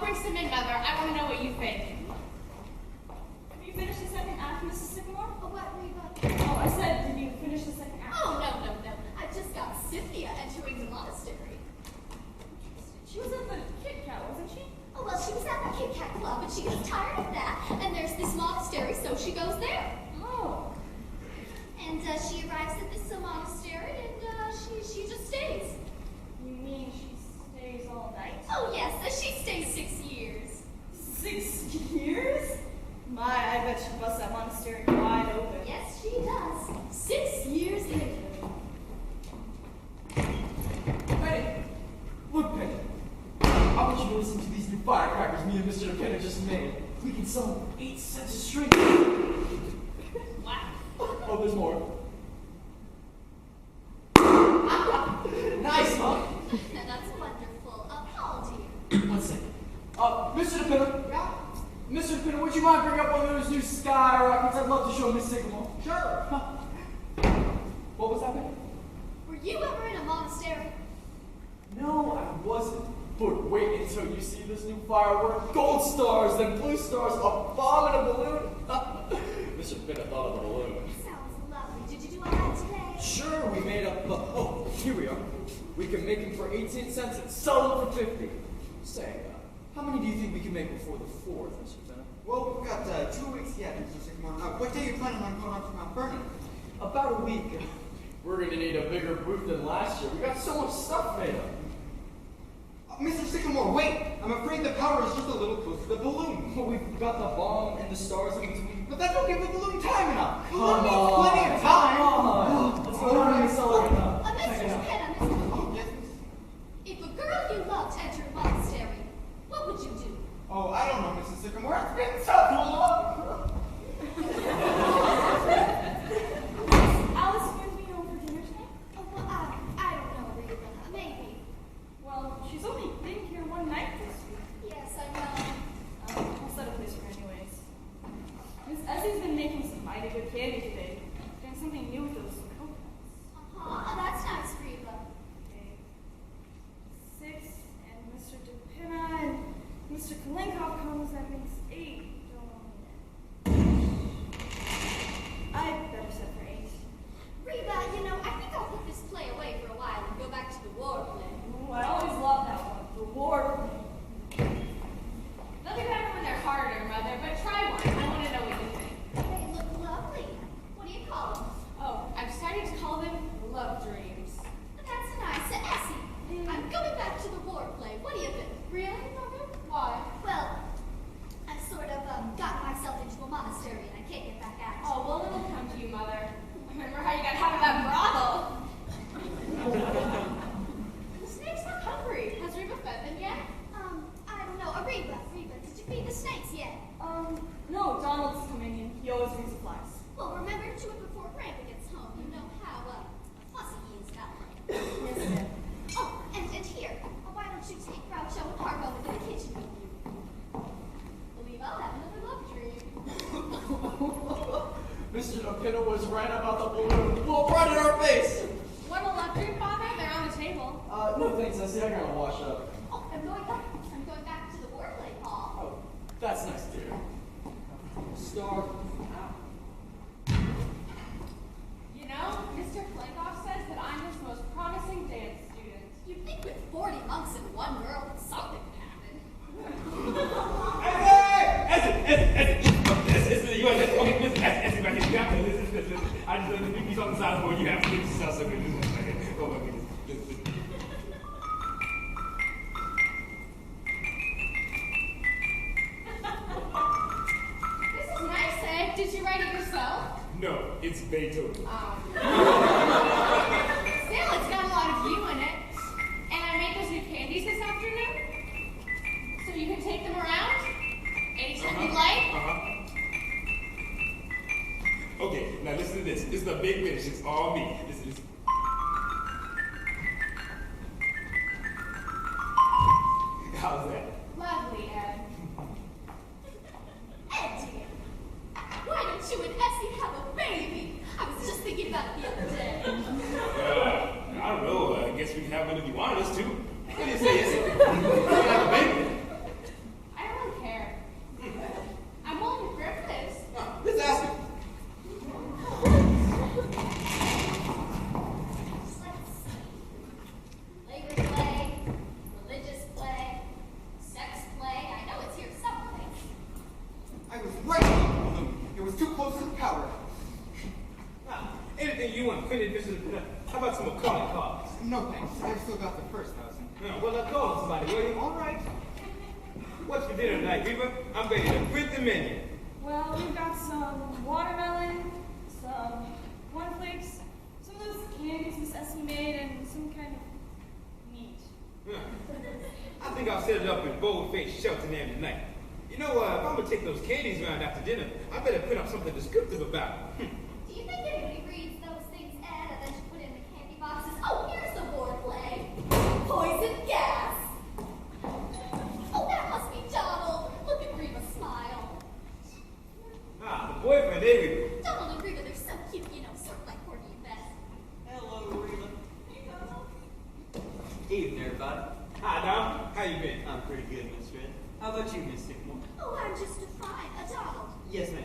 bring some in, Mother. I want to know what you think. Have you finished the second act, Mrs. Sycamore? Oh, what, Reba? Oh, I said, did you finish the second act? Oh, no. I just got Cynthia entering the monastery. She was at the Kit Kat, wasn't she? Oh, well, she was at the Kit Kat Club, but she gets tired of that, and there's this monastery, so she goes there. Oh. And she arrives at this monastery, and she just stays. You mean she stays all night? Oh, yes, she stays 6 years. 6 years? My, I bet she busts that monastery wide open. Yes, she does. 6 years later. Penny! Look, Penny. I want you to listen to these new firecrackers me and Mr. DePinna just made. We can sell them 8 cents a string. Wow. Oh, there's more. Nice, huh? That's wonderful. Paul, dear. 1 second. Mr. DePinna. Mr. DePinna, would you mind bringing up one of those new skyrockets? I'd love to show Miss Sycamore. Sure. What was that, Penny? Were you ever in a monastery? No, I wasn't. But wait until you see this new firework. Gold stars, then blue stars, a bomb and a balloon. Mr. DePinna thought of the balloon. Sounds lovely. Did you do all that today? Sure, we made up. Oh, here we are. We can make them for 18 cents and sell them for 50. Say, how many do you think we can make before the 4th, Mr. DePinna? Well, we've got 2 weeks yet, Mr. Sycamore. What day are you planning on going up to Mount Vernon? About a week. We're gonna need a bigger booth than last year. We got so much stuff made up. Mr. Sycamore, wait! I'm afraid the power is just a little close to the balloon. But we've got the bomb and the stars in between. But that don't give the balloon time enough. The Come balloon needs on. plenty of time. Come on. Let's go down and accelerate now. Mr. Check it out. Penna, Mr. Oh, yes, miss. If a girl you loved entered a monastery, what would you do? Oh, I don't know, Mrs. Sycamore. It's been so long. Alice going to be home for dinner tonight? Oh, well, I don't know, Reba. Maybe. Well, she's only been here one night this week. Yes, I know. I'll set a place for her anyways. Miss Essie's been making some mighty good candy today. Doing something new with those coconuts. Oh, that's nice, Reba. Okay. 6, and Mr. DePinna and Mr. Kalinkoff comes, that makes 8. I better set for 8. Reba, you know, I think I'll put this play away for a while and go back to the war play. Oh, I always love that one. The war. They'll be better when they're harder, Mother, but try one. I want to know what you think. They look lovely. What do you call them? Oh, I've started to call them love dreams. That's nice. Essie, I'm going back to the war play. What do you think? Really, Mother? Why? Well, I've sort of gotten myself into a monastery and I can't get back out. Oh, well, it'll come to you, Mother. Remember how you got out of that brothel? The snakes look hungry. Has Reba fed them yet? I don't know. Reba, did you feed the snakes yet? No, Donald's coming in. He always resupplies. Well, remember to do it before Grandpa gets home. You know how fussy he is about it. Yes, ma'am. Oh, and here. Why don't you take Groucho and Harpo into the kitchen with you? Believe I'll have another love dream. Mr. DePinna was right about the balloon. Well, right in our face. What a love dream, Father? They're on the table. No thanks, Essie. I gotta wash up. Oh, I'm going back to the war play, Paul. Oh, that's nice, dear. Star. You know, Mr. Kalinkoff says that I'm his most promising dance student. You'd think with 40 monks and 1 girl that something would happen. I just let the pieces on the side of the board. You have to get yourself some good. Oh my goodness. This is nice, eh? Did you write it yourself? No, it's Beethoven. Still, it's got a lot of you in it. And I made those new candies this afternoon. So you can take them around anytime you like. Okay, now listen to this. This is the big finish. It's all me. Listen. How's that? Lovely, Ed. Eddie, why don't you and Essie have a baby? I was just thinking about it the other day. I don't know. I guess we can have one if you wanted us to. What do you say? Is it? Like a baby? want printed, Mr. Pinner? How about some calling cards? No thanks. I've still got the first 1,000. Yeah, well, I'll call somebody, will you? All right. What's for dinner tonight, Reaper? I'm ready to print the menu. Well, we've got some watermelon, some cornflakes, some of those candies Miss Essie made, and some kind of meat. Yeah. I think I'll set it up in bold-faced Cheltenham tonight. You know, if I'm gonna take those candies around after dinner, I better print up something descriptive about them. Do you think anybody reads those things, Ed, and then you put in the candy boxes? Oh, here's the wordplay. Poison gas. Oh, that must be Donald. Look at Reba smile. Ah, the boyfriend, eh, Reaper? Donald and Reba, they're so cute, you know, sort of like Courtney and Beth. Hello, Reba. Hey, Donald. Evening, everybody. Hi, Dom. How you been? I'm pretty good, Miss Red. How about you, Miss Sycamore? Oh, I'm just fine. Donald, Yes, ma'am.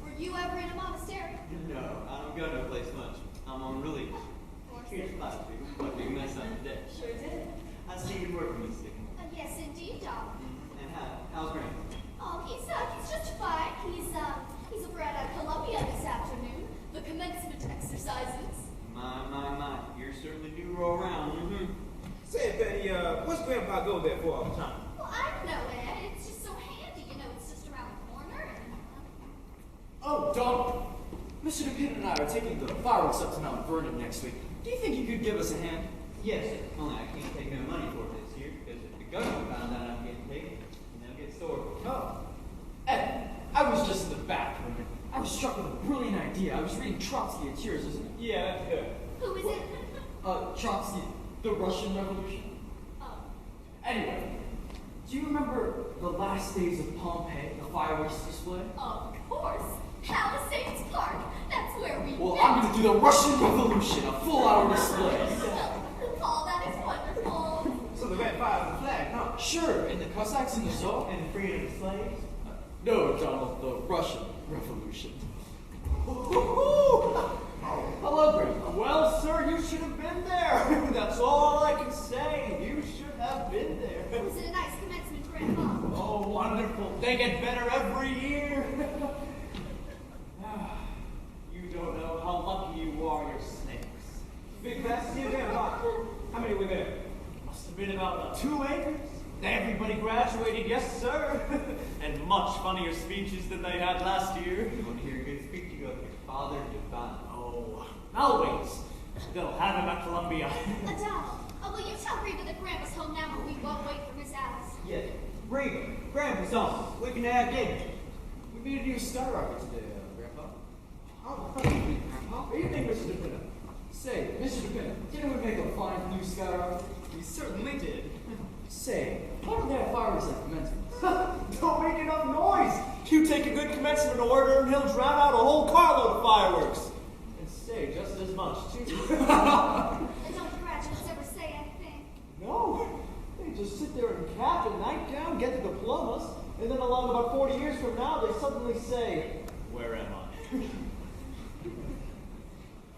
were you ever in a monastery? No, I don't go no place much. I'm on relief. Here's five people. What did you mess up today? Sure did. I see you working, Miss Sycamore. Yes, indeed, Donald. And how's Grandpa? Oh, he's just fine. He's over at Columbia this afternoon. The commencement exercises. My. You certainly do roll around. Mm-hmm. Say, Betty, what's Grandpa go there for all the time? Well, I don't know, Ed. It's just so handy, you know. It's just around the corner. And, Oh, Donald. Mr. DePin and I are taking the fireworks up to Mount Vernon next week. Do you think you could give us a hand? Yes, only I can't take no money for it this year, because if the government found out I'm getting paid, they'll get sore. Oh. Ed, I was just in the back room. I was struck with a brilliant idea. I was reading Trotsky at Tears, isn't it? Yeah, that's good. who is it? Trotsky, the Russian Revolution. Oh, Anyway, do you remember the last days of Pompeii, the fireworks display? of course. Palisades Park. That's where we Well, met. I'm going to do the Russian Revolution, a full-hour display. Paul, that is wonderful. So the red fire the flag, huh? Sure, and the Cossacks and the Tsar? And the freedom of slaves? No, Donald, the Russian Revolution. Hello, Grandpa. Well, sir, you should have been there. That's all I can say. You should have been there. Was it a nice commencement, Grandpa? Oh, wonderful. They get better every year. You don't know how lucky you are, your snakes. Big fast see you again, Bob. How many were there? Must have been about 2 acres. Everybody graduated, yes, sir. And much funnier speeches than they had last year. You want to hear a good speech, you go with your father Divine. Oh, always. They'll have him at Columbia. Donald, will you tell Reba that Grandpa's home now, but we won't wait for Miss Alice? Yes. Reba, Grandpa's home. We can have dinner. We made a new skyrocket today, Grandpa. Oh, thank you, Grandpa. What do you think, Mr. DePinna? Say, Mr. DePinna, didn't we make a fine new skyrocket? We certainly did. Say, why don't they have fireworks at commencement? Don't make enough noise. You take a good commencement order and he'll drown out a whole carload of fireworks. And say just as much, too. And don't the graduates ever say anything? No. They just sit there in cap and nightgown, get the diplomas, and then along about 40 years from now, they suddenly say, "Where am I?"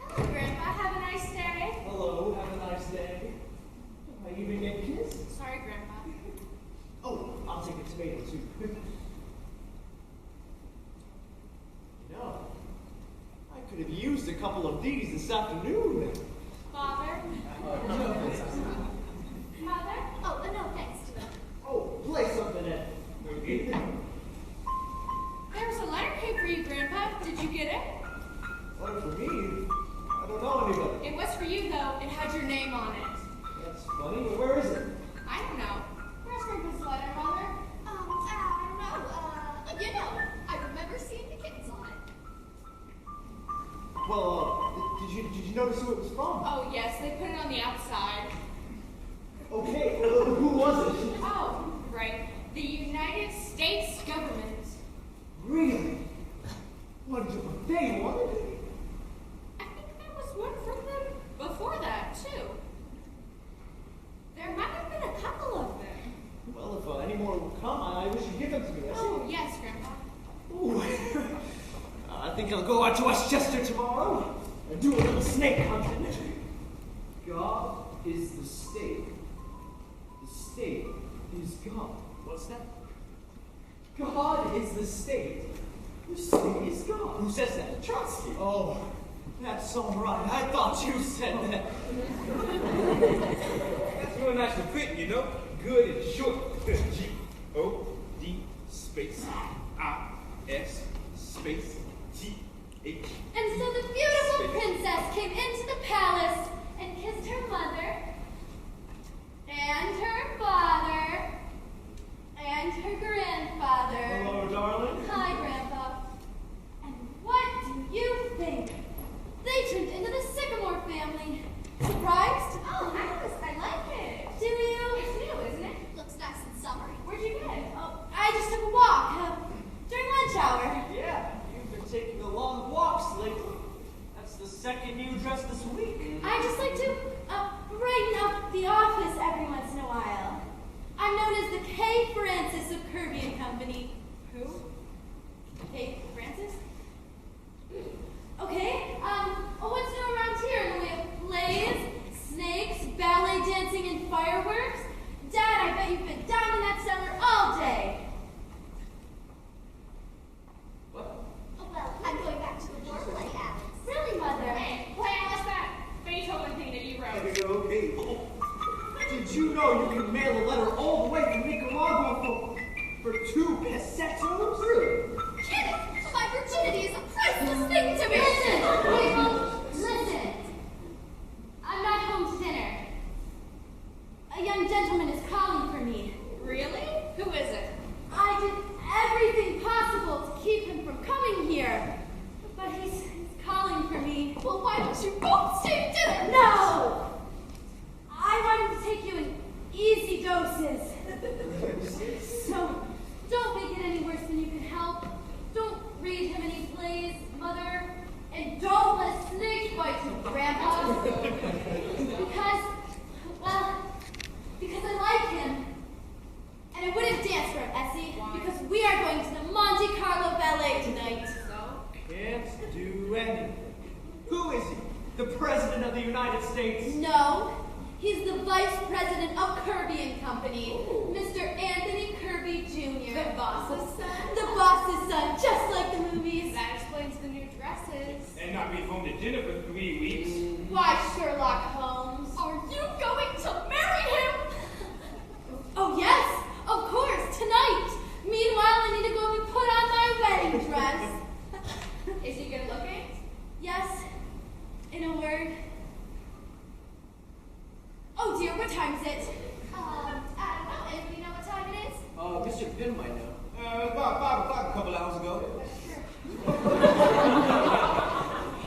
Hello, Grandpa. Have a nice day. Hello, have a nice day. I even get kissed. Sorry, Grandpa. Oh, I'll take a tomato too. No, I could have used a couple of these this afternoon. Father? Mother? Oh, no thanks to them. Oh, play something in. Okay. There was a letter came for you, Grandpa. Did you get it? One for me? I don't know anybody. It was for you, though. It had your name on it. That's funny, but where is it? I don't know. Where's Grandpa's letter, Mother? I don't know. You know, I remember seeing the kittens on it. Well, did you notice who it was from? Oh, yes. They put it on the outside. Okay, who was it? Oh, right. The United States government. Really? What they wanted? I think there was one from them before that, too. There might have been a couple of them. Well, if any more will come, I wish you'd give them to me. Oh, yes, Grandpa. Ooh. I think I'll go out to Westchester tomorrow and do a little snake hunting. God is the state. The state is God. What's that? God is the state. The state is God. Who says that? Trotsky. Oh, That's all right. I thought you said that. That's real nice and written, you know? Good and short. G-O-D space I-S space T-H. And so the beautiful princess came into the palace and kissed her mother and her father and her grandfather. Hello, darling. Hi, Grandpa. And what do you think? They turned into the Sycamore family. Surprised? Oh, I like it. Do you? It's new, isn't it? Looks nice and summery. Where'd you get it? Oh, I just took a walk during lunch hour. Yeah, you've been taking a long walks lately. That's the second new dress this week. I just like to brighten up the office every once in a while. I'm known as the K. Francis of Kirby and Company. Who? K. Francis? Okay, what's new around here in the way of plays, snakes, ballet dancing, and fireworks? Dad, I bet you've been down in that cellar all day. What? Oh, well, I'm going back to the war play, Alex. Really, Mother? Hey, play Alice that Beethoven thing that you wrote. Okay. Did you know you can mail a letter all the way from Nicaragua for 2 pesetos? Really? Kid, my virginity is a priceless thing to me. Listen, listen. I'm not home to dinner. A young gentleman is calling for me. Really? Who is it? I did everything possible to keep him from coming here, but he's calling for me. Well, why don't you both stay dinner? No! I want him to take you in easy doses. So, don't make it any worse than you can help. Don't read him any plays, Mother. And don't let a snake bite you, Grandpa. Because I like him. And I wouldn't dance for him, Essie. Because we are going to the Monte Carlo Ballet tonight. Can't do anything. Who is he? The President of the United States? No, he's the Vice President of Kirby and Company, Mr. Anthony Kirby Jr. The boss's son? The boss's son, just like the movies. That explains the new dresses. And not be home to dinner for 3 weeks. Why, Sherlock Holmes? Are you going to marry him? Oh, yes, of course, tonight. Meanwhile, I need to go and put on my wedding dress. Is he good looking? Yes, in a word. Oh dear, what time is it? I don't know. Anybody know what time it is? Mr. Pin might know. About 5 o'clock a couple hours ago.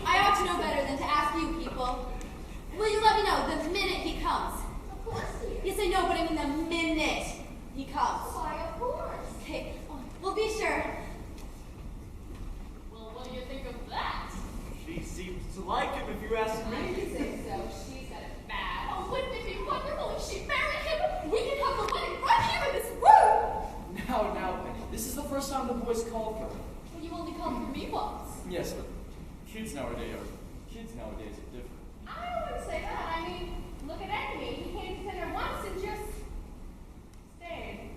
I ought to know better than to ask you people. Will you let me know the minute he comes? Of course, dear. Yes, I know, but I mean the minute he comes. Why, of course. Okay, well, be sure. Well, what do you think of that? She seems to like him, if you ask I me. say so. She said it bad. Oh, wouldn't it be wonderful if she married him? We could have the wedding right here in this room. Now, Penny, this is the first time the boys called for her. Well, you only called for me once. Yes, but kids nowadays are different. I wouldn't say that. I mean, look at Andy. He came to dinner once and just stayed.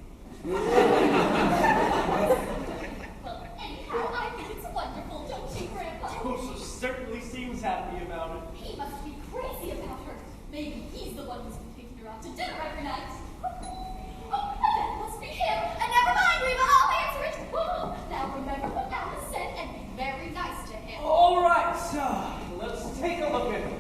Well, anyhow, I think it's wonderful, don't you, Grandpa? Joseph certainly seems happy about it. He must be crazy about her. Maybe he's the one who's been taking her out to dinner every night. Oh, that must be him. And never mind, Reba, I'll answer it. Oh, now remember what Alice said and be very nice to him. All right, let's take a look at him.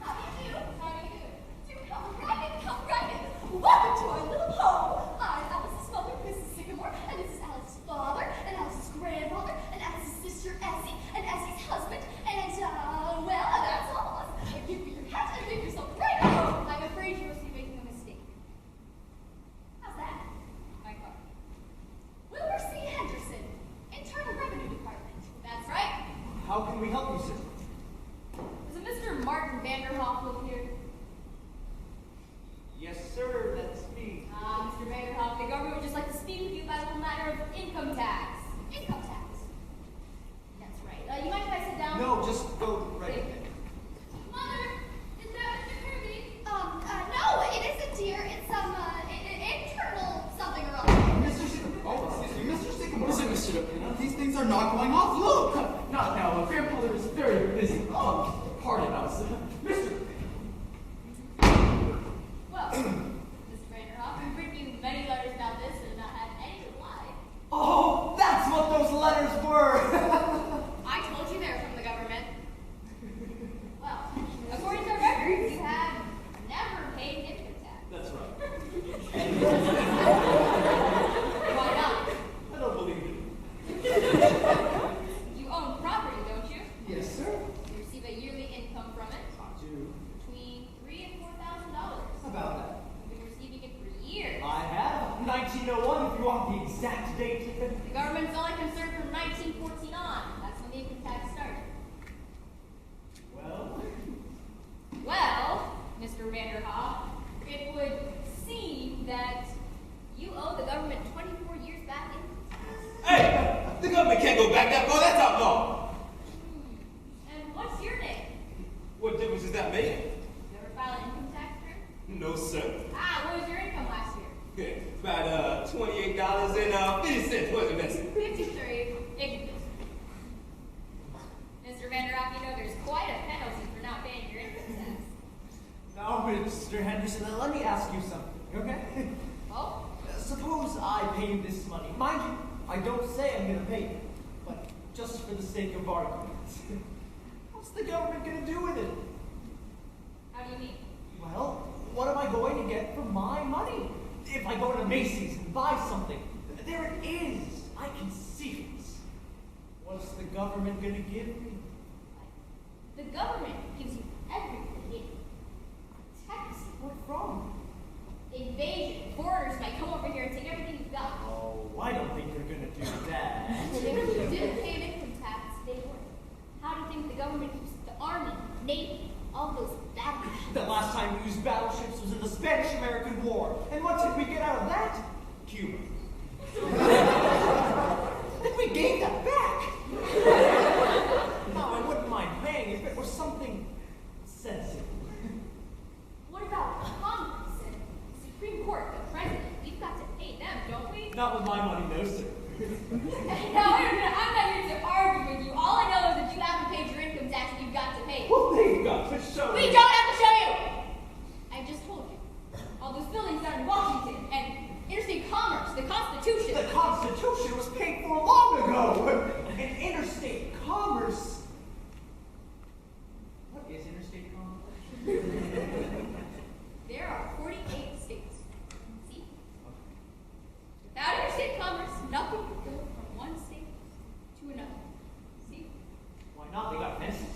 How do you do? How do you do? Do come right in, come right in. Welcome to our little home. I'm Alice's mother, Mrs. Sycamore, and this is Alice's father, and Alice's grandfather, and Alice's sister, Essie, and Essie's husband, and, well, that's all of us. Give me your hat and make yourself right at home. I'm afraid you must be making a mistake. How's that? My car. Wilbur C. Henderson, Internal Revenue Department. That's right. How can we help you, sir? Does a Mr. Martin Vanderhoff live here? Yes, sir, that's me. Mr. Vanderhoff, the government would just like to speak with you about a little matter of income tax. Income tax. That's right. You mind if I sit down? No, just go right ahead. Mother, is that Mr. Kirby? No, it isn't, dear. It's some internal something or other. Mr. Sycamore. Oh, excuse me, Mr. Sycamore. What is it, Mr. Dupin? These things are not going off. Look! Not now. Grandfather is very busy. Vanderhoff, it would seem that you owe the government 24 years back in. Hey, the government can't go back that far. That's outlaw. And what's your name? What difference does that make? You ever file an income tax return? No, sir. What was your income last year? About $28.50, wasn't it? 53. Ignorant. Mr. Vanderhoff, you know there's quite a penalty for not paying your income tax. Now, Mr. Henderson, let me ask you something, okay? Oh? Suppose I pay you this money. Mind you, I don't say I'm going to pay you, but just for the sake of argument. What's the government going to do with it? How do you mean? Well, what am I going to get for my money? If I go to Macy's and buy something, there it is. I can see it. What's the government going to give me? The government gives you everything it protects you. What from? Invasion. Foreigners might come over here and take everything you've got. Oh, I don't think they're going to do that. If you didn't pay an income tax, they would. How do you think the government keeps the army, navy, all those battleships? The last time we used battleships was in the Spanish-American War. And what did we get out of that? Cuba. Then we gave that back. Now, I wouldn't mind paying if it was something sensible. What about Congress and the Supreme Court, the president? We've got to pay them, don't we? Not with my money, no, sir. No, I'm not here to argue with you. All I know is that you haven't paid your income tax and you've got to pay it. Well, they've got to show We me. don't have to show you! I just told you. All those buildings down in Washington and interstate commerce, the Constitution. The Constitution was paid for long ago. And interstate commerce. What is interstate commerce? There are 48 states. See? Without interstate commerce, nothing could go from one state to another. See? Why not? They got fences.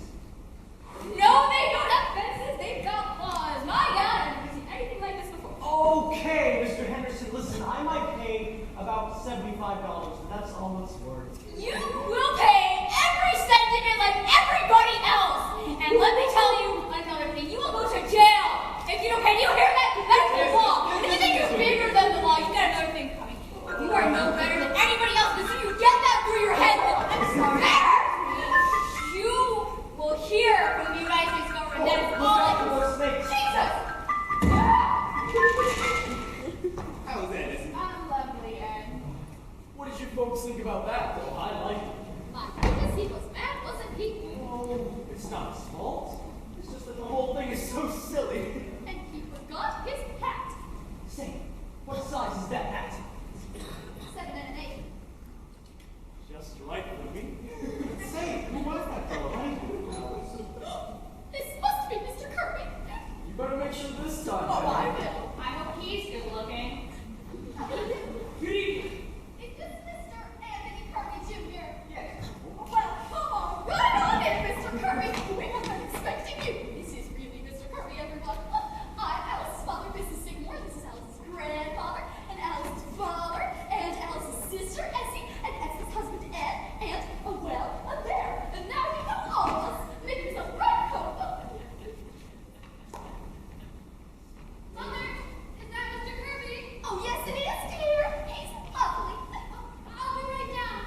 No, they don't have fences. They've got laws. My God, I've never seen anything like this before. Okay, Mr. Henderson, listen, I might pay about $75, and that's all it's worth. You will pay every cent of it like everybody else. And let me tell you another thing. You will go to jail if you don't pay. You hear that? That's the law. And if you think you're bigger than the law, you got another thing coming. You are no better than anybody else until you get that through your head. You will hear from the United States government. That is all I can say. Jesus! How was that, Essie? Lovely, Ed. What did you folks think about that, though? I like it. My goodness, he was mad, wasn't he? Oh, it's not his fault. It's just that the whole thing is so silly. And he forgot his hat. Say, what size is that hat? 7 and an 8. Just right for me. Say, who was that fellow? This must be Mr. Kirby. You better make sure this time. Oh, I will. I hope he's good looking. Good evening. Is this Mr. Anthony Kirby Jr.? Yes. Well, come on, right on in, Mr. Kirby. We have been expecting you. This is really Mr. Kirby, everyone. I'm Alice's father, Mrs. Sigmore. This is Alice's grandfather, and Alice's father, and Alice's sister, Essie, and Essie's husband, Ed, and, there. And now we know all of us. Maybe some red coat. Mother, is that Mr. Kirby? Oh, yes, it is, dear. He's lovely. I'll be right down.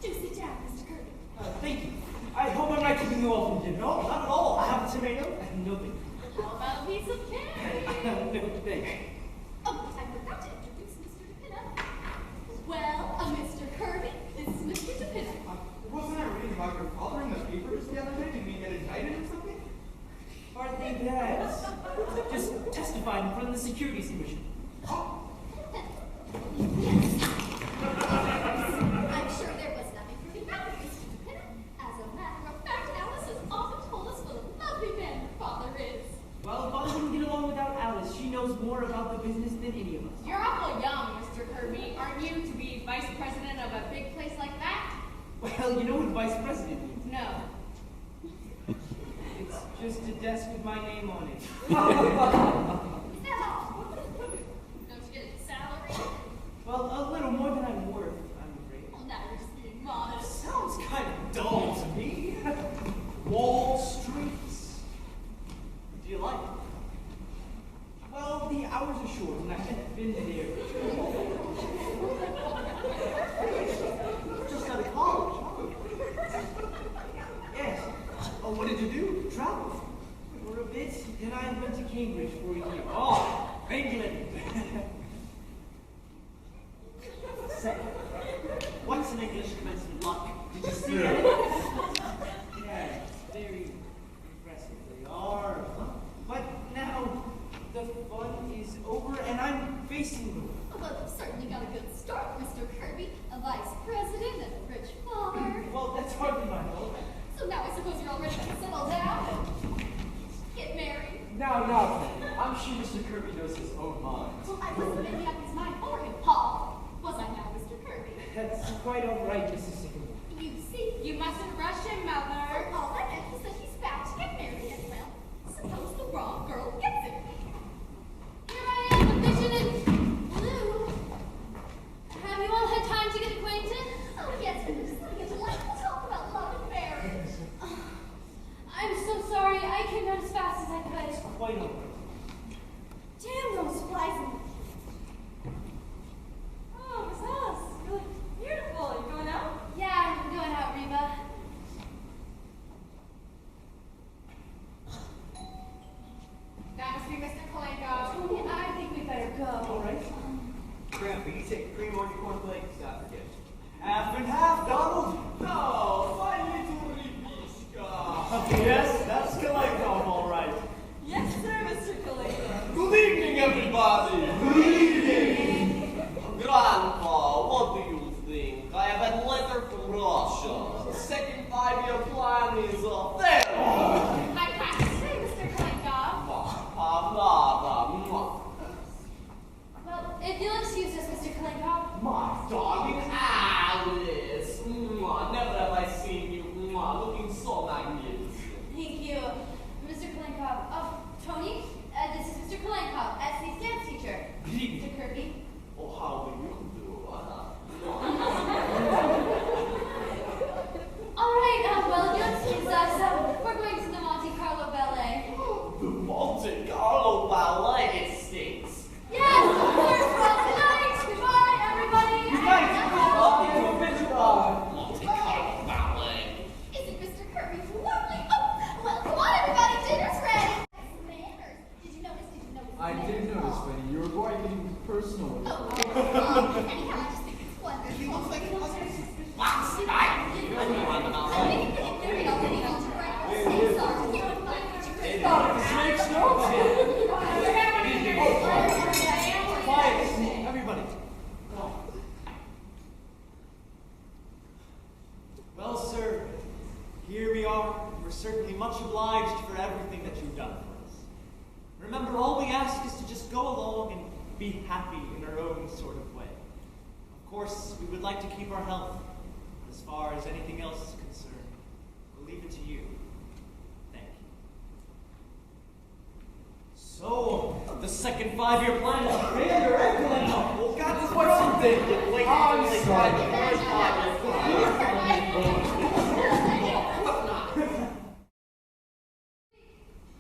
Do sit down, Mr. Kirby. Thank you. I hope I'm not keeping you all from dinner. No, not at all. I have a tomato and no bacon. How about a piece of candy? No bacon. Oh, I forgot to introduce Mr. DePinna. Well, Mr. Kirby, this is Mr. DePinna. Wasn't I reading about your father in the paper just the other day? Did he get indicted or something? Hardly that. Just testified in front of the Securities Commission. Yes. I'm sure there was nothing for the matter, Mr. DePinna. As a matter of fact, Alice has often told us what a lovely man your father is. Well, if I wouldn't get along without Alice, she knows more about the business than any of us. You're awful young, Mr. Kirby. Aren't you to be vice president of a big place like that? Well, you know what vice president means. No. It's just a desk with my name on it. Is that all? Don't you get a salary? Well, a little more than I'm worth, I'm afraid. Well, now you're just being modest. Sounds kind of dull to me. Wall Street. Do you like it? been there. Just out of college, huh? Yes. Oh, what did you do? Travel? For a bit, then I went to Cambridge for a year. Oh, England! Say, what's an English commencement like? Did you see it? Yeah, very impressive they are. But now the fun is over and I'm facing the Well, you've certainly got a good start, Mr. Kirby. A vice president and a rich father. Well, that's hardly my fault. So now I suppose you're all ready to settle down and get married. Now, I'm sure Mr. Kirby knows his own mind. Well, I wasn't making up his mind for him, Paul. Was I now, Mr. Kirby? That's quite all right, Mrs. Sycamore. You see, You mustn't rush him, for Mother. all I know, he said he's bound to get married, and well, suppose the wrong girl gets it. Here I am, a vision in blue. Have you all had time to get acquainted? Oh, yes, but there's something a delightful talk about love and marriage. I'm so sorry. I came down as fast as I could. Quite all right. Damn those flies and Oh, Miss Alice, you look beautiful. Are you going out? Yeah, I'm going out, Reba. That must be Mr. Kalenko. Tony, I think we better go. All right. Grandpa, you take cream on your cornflakes? I forget. Half and half, Donald. No, my little Ribishka. Yes, that's Kalekov, all right. Yes, sir, Mr. Kalinka. Good evening, everybody. Good evening. Grandpa, what do you think? I have a letter from Russia. The second 5-year plan is a failure. I have to say, Mr. Kalenko. Well, if you'll excuse us, Mr. Kalenko. My darling Alice. Never have I seen you looking so magnificent. Thank you, Mr. Kalenkov. Oh, Tony, this is Mr. Kalenkov, SC's dance teacher. Mr. Kirby. Oh, how do you do? All right, well, you'll excuse us. We're going to the Monte Carlo Ballet. The Monte Carlo Ballet, it stinks. Yes, of course. Well, good night. Goodbye, everybody. Good night. Monte Carlo Ballet. Isn't Mr. Kirby lovely? Oh, well, come on, everybody, dinner's ready. Manners. Did you notice? I did notice, Benny. You were quite getting personal with it. Anyhow, I just think it's wonderful. Last night. I think if they get married already, I'll do right. I'm sorry. You know, Makes no sense. Quiet, everybody. Well, sir, here we are. We're certainly much obliged for everything that you've done for us. Remember, all we ask is to just go along and be happy in our own sort of way. Of course, we would like to keep our health. As far as anything else is concerned, we'll leave it to you. Thank you. So, the second 5-year plan is grander, excellent. Well, God, this what's ridiculous. I'm sorry.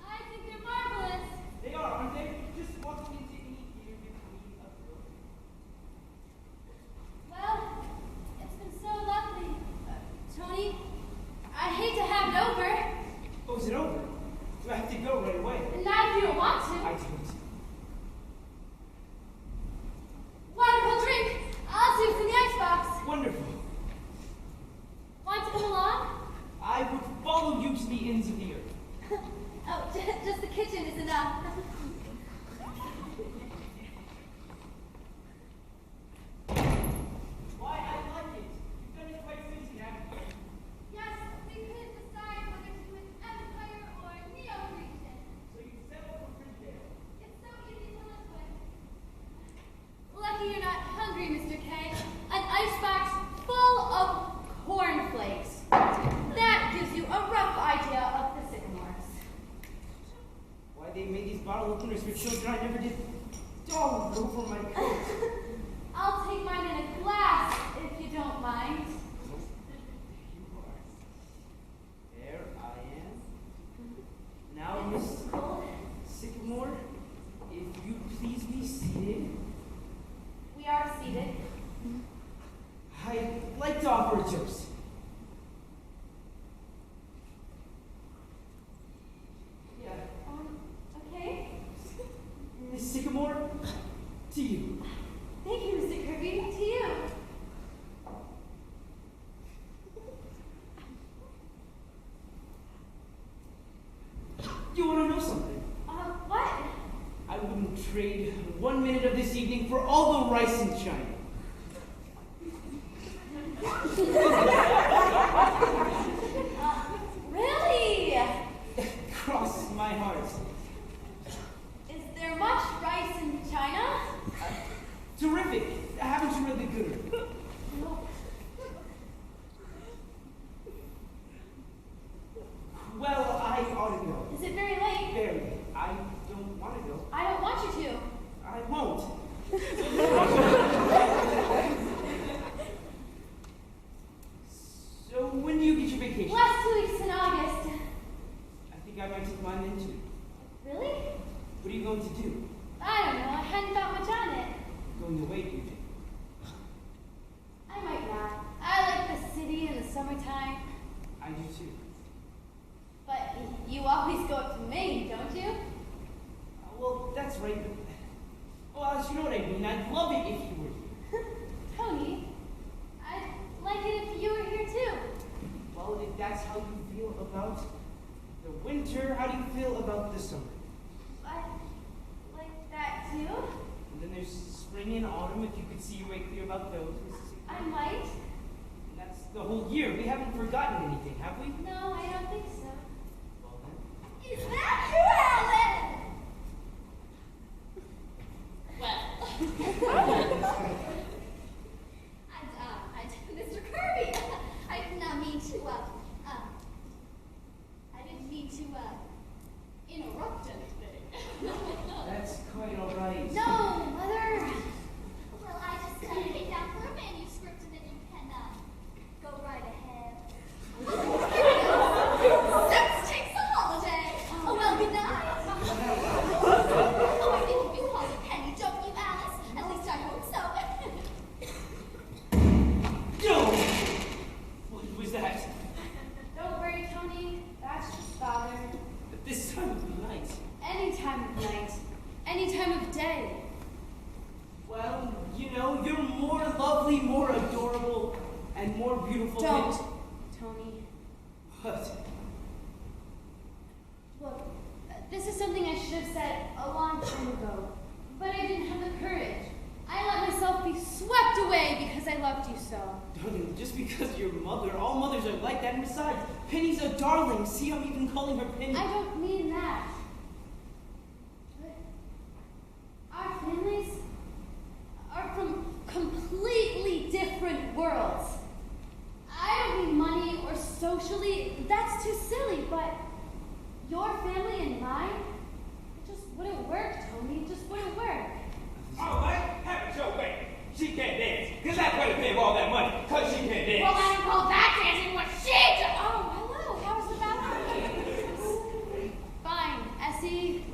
I think they're marvelous. They are, aren't they? Just walking into any theater between a girl. Well, it's been so lovely. Tony, I hate to have it over. Oh, is it over? Do I have to go right away? Not if you don't want I to. don't. Want a cold drink? I'll see what's in the icebox. Wonderful. Want to come along? I would follow you to the ends of the earth. Oh, just the kitchen is enough. Why, I like it. You've done it quite easy, haven't you? Yes, we couldn't decide whether to do it Empire or Neo-Grecian. So you settled for Gridale. It's so easy to live with. Lucky you're not hungry, Mr. K. An icebox full of cornflakes. That gives you a rough idea of the sycamores. Why they made these bottle openers for children I never did. Don't go for my coat. I'll take mine in a glass, if you don't mind. There I am. Now, Miss Sycamore, if you please be seated. trade 1 minute of this evening for all the rice in China. Really? Cross my heart. Is there much rice in China? Terrific. Haven't you read the Good? No. Well, I ought to go. Is it very late? Very. I don't want to go. I don't want you to. I won't. So when do you get your vacation? Last 2 weeks in August. I think I might take mine then too. Really? What are you going to do? I don't know. I hadn't thought much on it. Going away, do you think? I might not. I like the city in the summertime. I do too. But you always go up to Maine, don't you? Well, that's right. Well, Alice, you know what I mean. I'd love it if you were here. Tony, I'd like it if you were here too. Well, if that's how you feel about the winter, how do you feel about the summer? I like that too. And then there's spring and autumn, if you could see your way clear about those. I might. And that's the whole year. We haven't forgotten anything, have we? No, I don't think so. Well, then. Is that you, Alan? Well. Mr. Kirby, I did not mean to, I didn't mean to, interrupt anything. That's quite all right. No, Mother. Well, I just came down for a manuscript and then you can, go right ahead. Sex takes a holiday. Oh, well, good night. Oh, I think you can call it penny, don't you, Alice? At least I hope so. No! What was that? Don't worry, Tony. That's just Father. At this time of the night. Any time of night. Any time of day. Well, you know, you're more lovely, more adorable, and more beautiful Don't, than... Tony. What? Look, this is something I should have said a long time ago, but I didn't have the courage. I let myself be swept away because I loved you so. Darling, just because you're mother, all mothers are like that. And besides, Penny's a darling. See, I'm even calling her Penny. I don't mean that. But our families are from completely different worlds. I don't mean money or socially. That's too silly, but your family and mine, it just wouldn't work, Tony. It just wouldn't work. All right, have it your way. She can't dance. Cause that's why they pay her all that money. Cause she can't dance. Well, I don't call that dancing what she did. Oh, hello. How's the bathroom? Fine, Essie.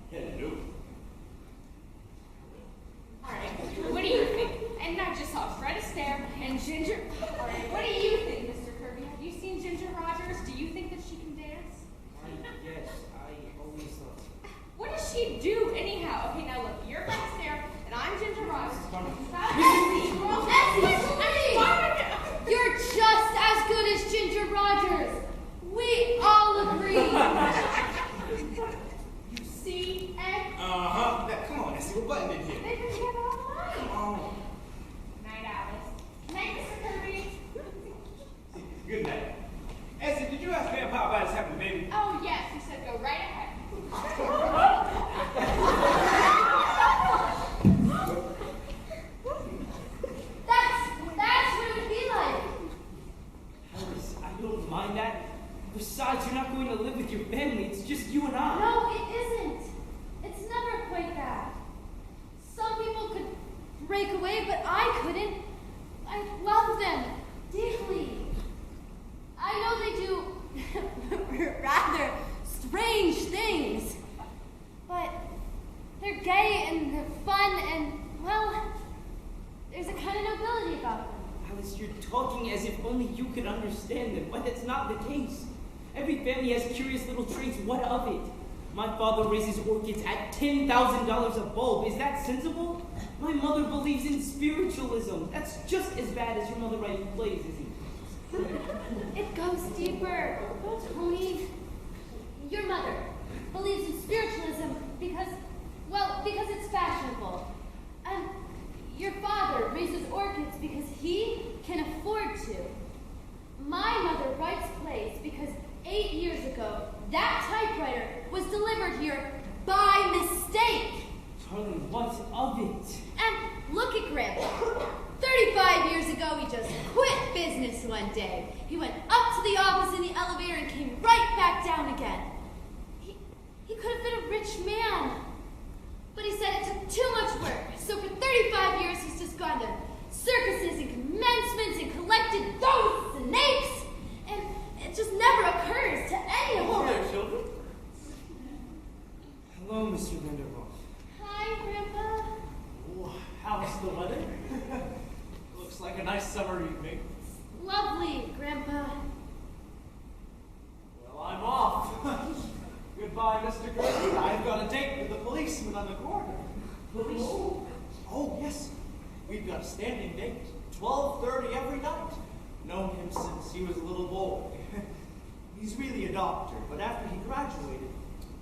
Hello. Alright, what do you think? And I just saw Fred Astaire and Ginger. Alright, what do you think, Mr. Kirby? Have you seen Ginger Rogers? Do you think that she can dance? Yes, I always thought. What does she do anyhow? Okay, now look, you're Fred Astaire and I'm Ginger Rogers. You're just as good as Ginger Rogers. We all agree. You see, Ed? Uh-huh. Now, come on, let's see what button did here. They've been together all night. Come on. Night, Alice. Night, Mr. Kirby. Good night. Essie, did you ask Grandpa about his having a baby? Oh, yes, he said go right ahead. That's what it would be like. Alice, I don't mind that. Besides, you're not going to live with your family. It's just you and I. No, it isn't. It's never quite that. Some people could break away, but I couldn't. I love them deeply. I know they do rather strange things, but they're gay and they're fun and, well, there's a kind of nobility about them. Alice, you're talking as if only you could understand them, but that's not the case. Every family has curious little traits. What of it? My father raises orchids at $10,000 a bulb. Is that sensible? My mother believes in spiritualism. That's just as bad as your mother writing plays, isn't it? It goes deeper. Tony, your mother believes in spiritualism because here by mistake. Charlie, what of it? And look at Grandpa. 35 years ago, he just quit business one day. He went up to the office in the elevator and came right back down again. He could have been a rich man. But he said it took too much work. So for 35 years, he's just gone to circuses and commencements and collected ghosts and apes. And it just never occurs to any of Hello them. there, children. Hello, Mr. Vanderwall. Hi, Grandpa. Oh, how's the weather? Looks like a nice summer evening. Lovely, Grandpa. Well, I'm off. Goodbye, Mr. Gray. I've got a date with the policeman on the corner. Policeman? Oh, yes. We've got a standing date. 12:30 every night. Known him since he was a little boy. He's really a doctor, but after he graduated,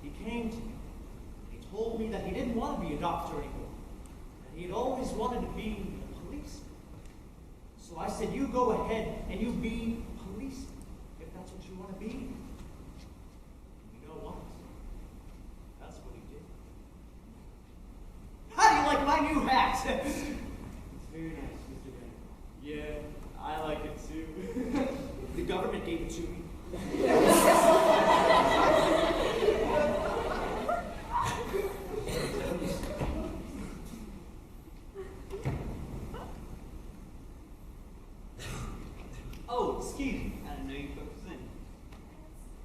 he came to me. He told me that he didn't want to be a doctor anymore. That he'd always wanted to be a policeman. So I said, you go ahead and you be a policeman, if that's what you want to be. You know what? That's what he did. How do you like my new hat? It's very nice, Mr. Vanderwall. Yeah, I like it too. The government gave it to me. Oh, excuse me. I didn't know you folks was in.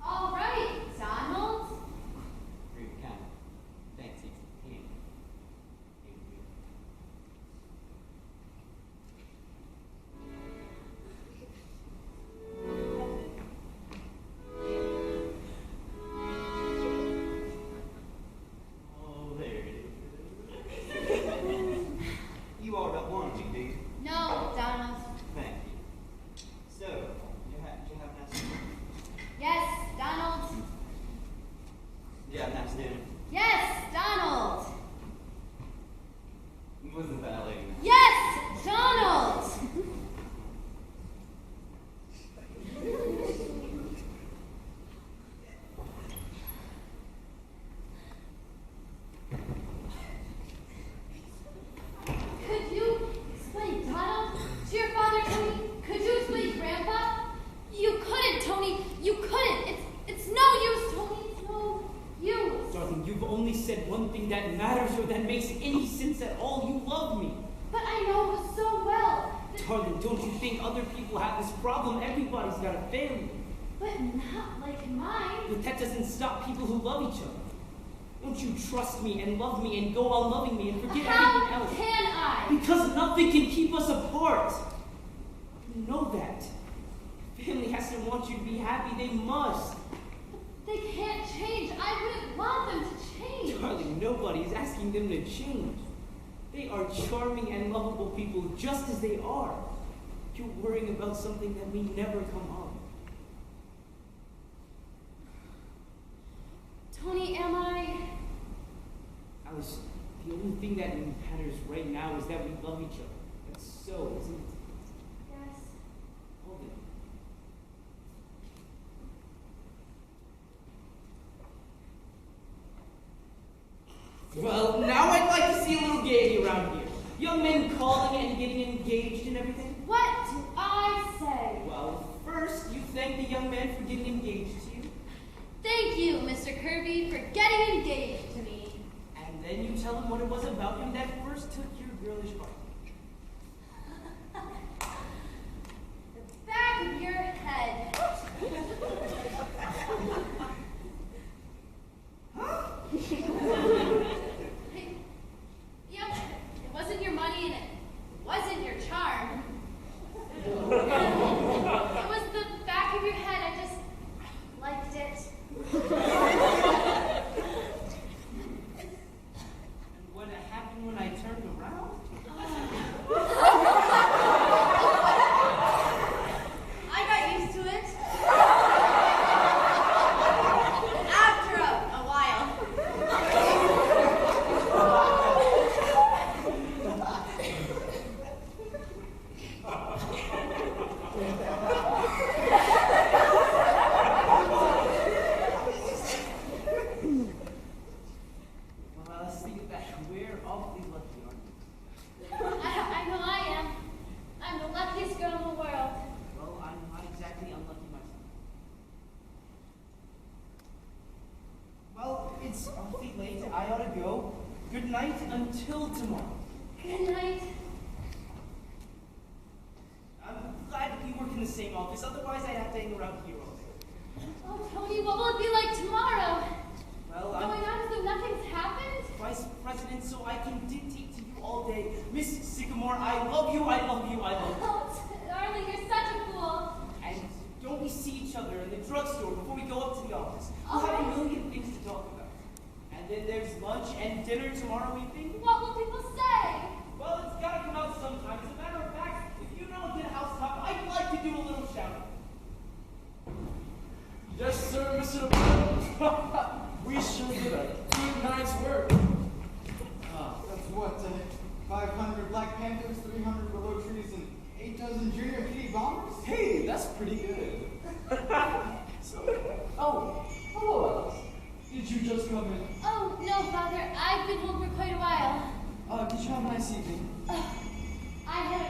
All right, Donald. Very kind. Fancy candy. Here we go. Oh, there it is. You all don't want me, do you? No, Donald. Thank you. So, you have a nice dinner? Yes, Donald. You have a nice dinner? Yes, Donald. Was the ballet? Yes, Donald. Could you explain Donald to your father, Tony? Could you explain Grandpa? You couldn't, Tony. You couldn't. It's no use, Tony. It's no use. Darling, you've only said one thing that matters or that makes any sense at all. You love me. But I know it so well. Darling, don't you think other people have this problem? Everybody's got a family. But not like mine. But that doesn't stop people who love each other. Don't you trust me and love me and go on loving me and forget How everything else? can I? Because nothing can keep us apart. You know that. Family has to want you to be happy. They must. They can't change. I wouldn't want them to change. Darling, nobody is asking them to change. They are charming and lovable people just as they are. You're worrying about something that may never come up. Tony, am I? Alice, the only thing that matters right now is that we love each other. That's so, isn't it? Yes. Hold it. Well, now I'd like to see a little gaiety around here. Young men calling and getting engaged and everything. What do I say? Well, first, you thank the young man for getting engaged to you. Thank you, Mr. Kirby, for getting engaged to me. And then you tell him what it was about him that first took your girlish heart. The back of your head. Yep, it wasn't your money and it wasn't your charm. It was the back of your head. I just liked it. And what happened when I turned around? I got used to it. After a while. getting late. I ought to go. Good night until tomorrow. Good night. I'm glad we work in the same office. Otherwise, I'd have to hang around here all day. Oh, Tony, what will it be like tomorrow? Well, Going I'm on as though nothing's happened? vice president, so I can dictate to you all day. Miss Sycamore, I love you, I love you, I love you. Oh, darling, you're such a fool. And don't we see each other in the drugstore before we go up to the office? We'll have a million things to talk about. And then there's lunch and dinner tomorrow evening. What will people say? Well, it's gotta come out sometime. As a matter of fact, if you know a good housetop, I'd like to do a little shouting. Yes, sir, Mr. Bell. We sure did a good night's work. That's what, 500 Black Panthers, 300 willow trees, and 8 dozen junior kitty bombers? Hey, that's pretty good. Oh, hello, Alice. Did you just come in? Oh, no, Father. I've been home for quite a while. Did you have a nice evening? I had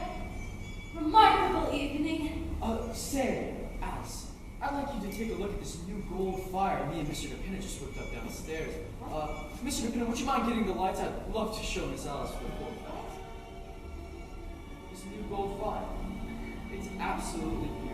a remarkable evening. Say, Alice, I'd like you to take a look at this new gold fire me and Mr. DePinna just whipped up downstairs. Mr. DePinna, would you mind getting the lights? I'd love to show Miss Alice for the This new gold fire. It's absolutely beautiful.